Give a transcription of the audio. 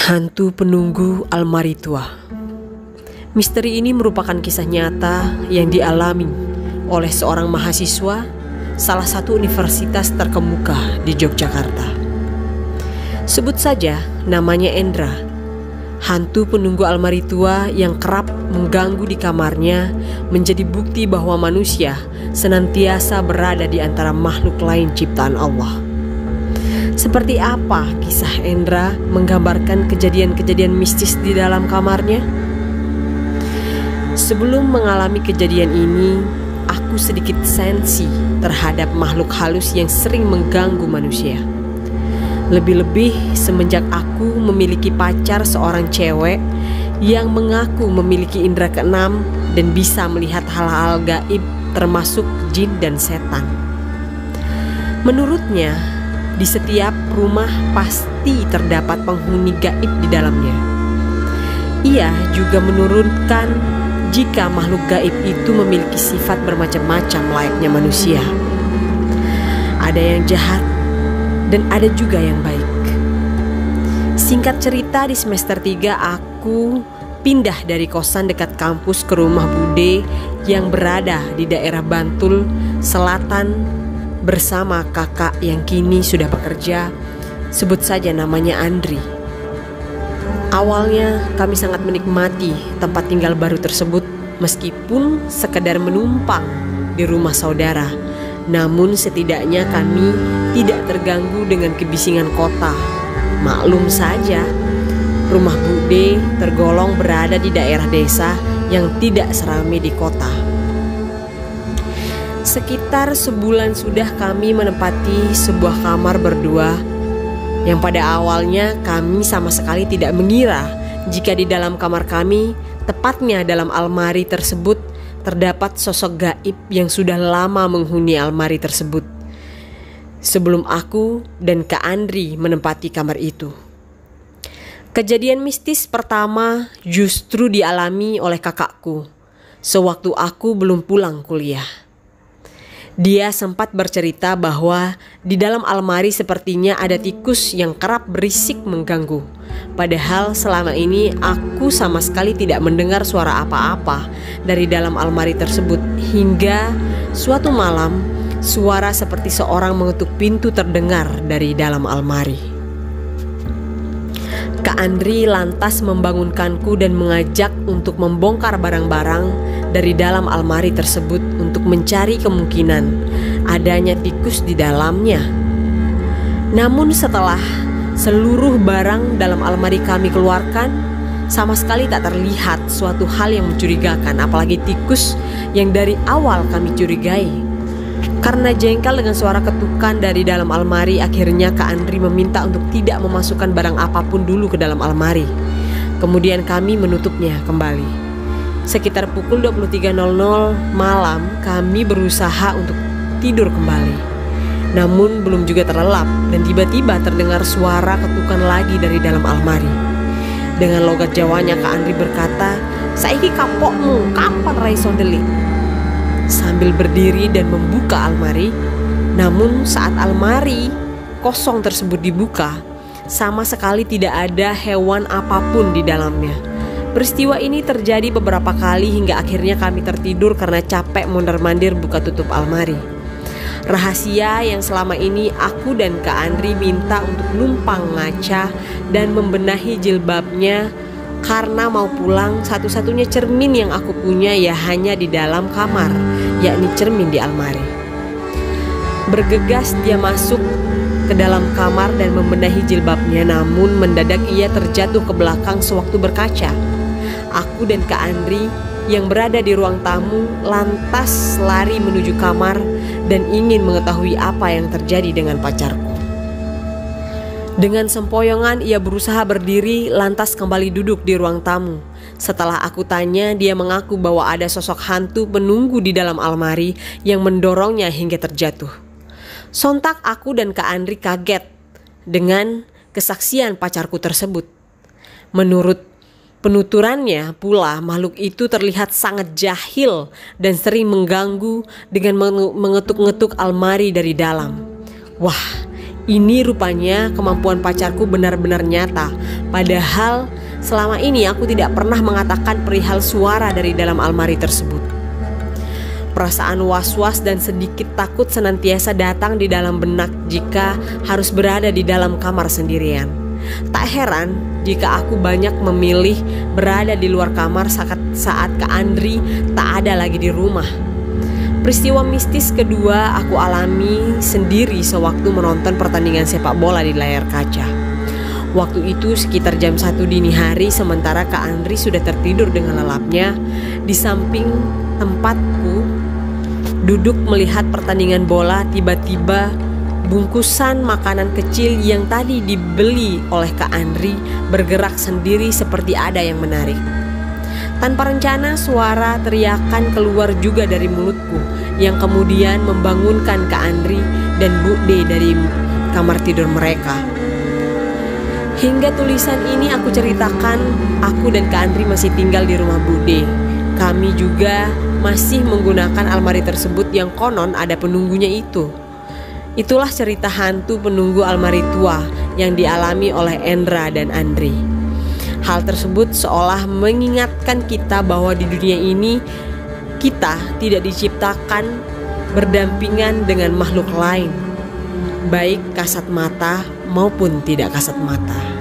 Hantu penunggu almari tua. Misteri ini merupakan kisah nyata yang dialami oleh seorang mahasiswa salah satu universitas terkemuka di Yogyakarta. Sebut saja namanya Endra, hantu penunggu almari tua yang kerap mengganggu di kamarnya menjadi bukti bahwa manusia senantiasa berada di antara makhluk lain ciptaan Allah. Seperti apa kisah Endra menggambarkan kejadian-kejadian mistis di dalam kamarnya? Sebelum mengalami kejadian ini, aku sedikit sensi terhadap makhluk halus yang sering mengganggu manusia. Lebih-lebih semenjak aku memiliki pacar seorang cewek yang mengaku memiliki indera keenam dan bisa melihat hal-hal gaib termasuk jin dan setan. Menurutnya, di setiap rumah pasti terdapat penghuni gaib di dalamnya. Ia juga menurunkan jika makhluk gaib itu memiliki sifat bermacam-macam layaknya manusia. Ada yang jahat dan ada juga yang baik. Singkat cerita, di semester 3 aku pindah dari kosan dekat kampus ke rumah Bude yang berada di daerah Bantul Selatan bersama kakak yang kini sudah bekerja, sebut saja namanya Andri. Awalnya kami sangat menikmati tempat tinggal baru tersebut meskipun sekedar menumpang di rumah saudara. Namun setidaknya kami tidak terganggu dengan kebisingan kota. Maklum saja, rumah Bude tergolong berada di daerah desa yang tidak seramai di kota. Sekitar sebulan sudah kami menempati sebuah kamar berdua yang pada awalnya kami sama sekali tidak mengira jika di dalam kamar kami, tepatnya dalam almari tersebut, terdapat sosok gaib yang sudah lama menghuni almari tersebut sebelum aku dan Kak Andri menempati kamar itu. Kejadian mistis pertama justru dialami oleh kakakku sewaktu aku belum pulang kuliah. Dia sempat bercerita bahwa di dalam almari sepertinya ada tikus yang kerap berisik mengganggu. Padahal selama ini aku sama sekali tidak mendengar suara apa-apa dari dalam almari tersebut. Hingga suatu malam, suara seperti seorang mengetuk pintu terdengar dari dalam almari. Kak Andri lantas membangunkanku dan mengajak untuk membongkar barang-barang dari dalam almari tersebut untuk mencari kemungkinan adanya tikus di dalamnya. Namun setelah seluruh barang dalam almari kami keluarkan, sama sekali tak terlihat suatu hal yang mencurigakan, apalagi tikus yang dari awal kami curigai. Karena jengkel dengan suara ketukan dari dalam almari, akhirnya Kak Andri meminta untuk tidak memasukkan barang apapun dulu ke dalam almari. Kemudian kami menutupnya kembali. Sekitar pukul 23.00 malam kami berusaha untuk tidur kembali. Namun belum juga terlelap dan tiba-tiba terdengar suara ketukan lagi dari dalam almari. Dengan logat Jawanya Kak Andri berkata, "Saiki kapokmu, kapan raiso ndelik?" Sambil berdiri dan membuka almari. Namun saat almari kosong tersebut dibuka, sama sekali tidak ada hewan apapun di dalamnya. Peristiwa ini terjadi beberapa kali hingga akhirnya kami tertidur karena capek mondar-mandir buka tutup almari. Rahasia yang selama ini aku dan Kak Andri minta untuk numpang ngaca dan membenahi jilbabnya karena mau pulang satu-satunya cermin yang aku punya ya hanya di dalam kamar, yakni cermin di almari. Bergegas dia masuk ke dalam kamar dan membenahi jilbabnya, namun mendadak ia terjatuh ke belakang sewaktu berkaca. Aku dan Kak Andri yang berada di ruang tamu lantas lari menuju kamar dan ingin mengetahui apa yang terjadi dengan pacarku. Dengan sempoyongan ia berusaha berdiri lantas kembali duduk di ruang tamu. Setelah aku tanya, dia mengaku bahwa ada sosok hantu penunggu di dalam almari yang mendorongnya hingga terjatuh. Sontak aku dan Kak Andri kaget dengan kesaksian pacarku tersebut. Menurut penuturannya pula, makhluk itu terlihat sangat jahil dan sering mengganggu dengan mengetuk-ngetuk almari dari dalam. Wah, Ini rupanya kemampuan pacarku benar-benar nyata. Padahal selama ini aku tidak pernah mengatakan perihal suara dari dalam almari tersebut. Perasaan was-was dan sedikit takut senantiasa datang di dalam benak jika harus berada di dalam kamar sendirian. Tak heran jika aku banyak memilih berada di luar kamar saat Kak Andri tak ada lagi di rumah. Peristiwa mistis kedua aku alami sendiri sewaktu menonton pertandingan sepak bola di layar kaca. Waktu itu sekitar jam 1 dini hari, sementara Kak Andri sudah tertidur dengan lelapnya di samping tempatku duduk melihat pertandingan bola. Tiba-tiba bungkusan makanan kecil yang tadi dibeli oleh Kak Andri bergerak sendiri seperti ada yang menarik. Tanpa rencana suara teriakan keluar juga dari mulutku yang kemudian membangunkan Kak Andri dan Bu D dari kamar tidur mereka. Hingga tulisan ini aku ceritakan, aku dan Kak Andri masih tinggal di rumah Bu D. Kami juga masih menggunakan almari tersebut yang konon ada penunggunya itu. Itulah cerita hantu penunggu almari tua yang dialami oleh Endra dan Andri. Hal tersebut seolah mengingatkan kita bahwa di dunia ini kita tidak diciptakan berdampingan dengan makhluk lain, baik kasat mata maupun tidak kasat mata.